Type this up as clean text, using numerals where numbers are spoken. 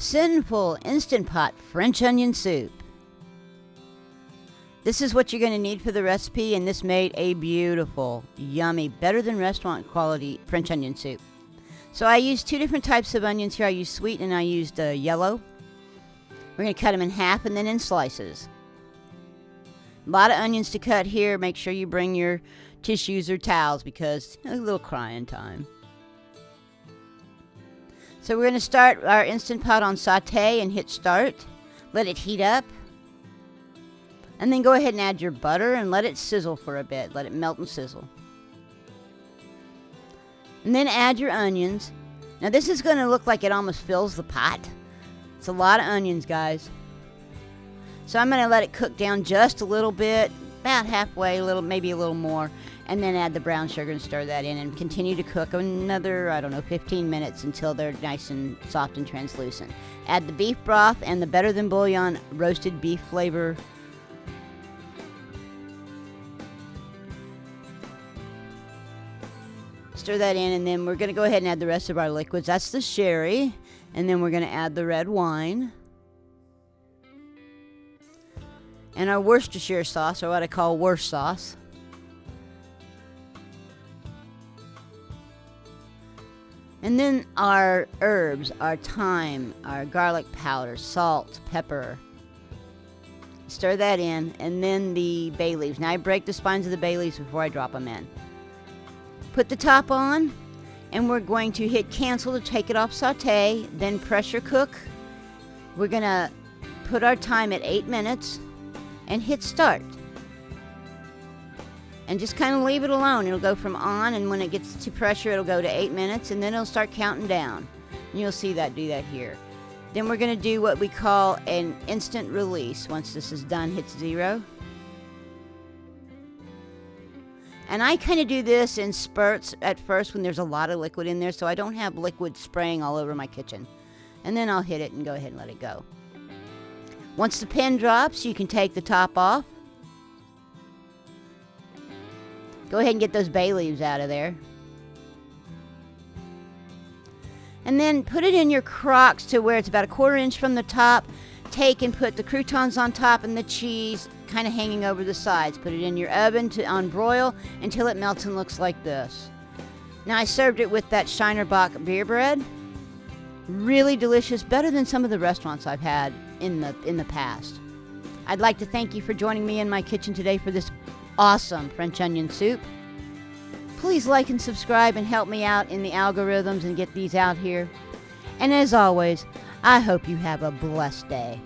Cynful Instant Pot French Onion Soup. This is what you're going to need for the recipe, and this made a beautiful, yummy, better than restaurant quality French onion soup. So I used two different types of onions here. I used sweet and I used yellow. We're going to cut them in half and then in slices. A lot of onions to cut here. Make sure you bring your tissues or towels because a little crying time. So we're going to start our Instant Pot on saute and hit start. Let it heat up. And then go ahead and add your butter and let it sizzle for a bit. Let it melt and sizzle. And then add your onions. Now this is going to look like it almost fills the pot. It's a lot of onions, guys. So I'm going to let it cook down just a little bit, about halfway, maybe a little more. And then add the brown sugar and stir that in and continue to cook another, 15 minutes until they're nice and soft and translucent. Add the beef broth and the Better Than Bouillon roasted beef flavor. Stir that in, and then we're going to go ahead and add the rest of our liquids. That's the sherry, and then we're going to add the red wine. And our Worcestershire sauce, or what I call worst sauce. And then our herbs, our thyme, our garlic powder, salt, pepper. Stir that in, and then the bay leaves. Now I break the spines of the bay leaves before I drop them in. Put the top on, and we're going to hit cancel to take it off saute, then pressure cook. We're going to put our time at 8 minutes and hit start. And just kind of leave it alone. It'll go from on, and when it gets to pressure, it'll go to 8 minutes, and then it'll start counting down. And you'll see that do that here. Then we're going to do what we call an instant release. Once this is done, hit 0. And I kind of do this in spurts at first when there's a lot of liquid in there, so I don't have liquid spraying all over my kitchen. And then I'll hit it and go ahead and let it go. Once the pin drops, you can take the top off. Go ahead and get those bay leaves out of there. And then put it in your crocks to where it's about 1/4 inch from the top. Take and put the croutons on top and the cheese kind of hanging over the sides. Put it in your oven on broil until it melts and looks like this. Now I served it with that Shinerbach beer bread. Really delicious, better than some of the restaurants I've had in the past. I'd like to thank you for joining me in my kitchen today for this awesome French onion soup. Please like and subscribe and help me out in the algorithms and get these out here. And as always, I hope you have a blessed day.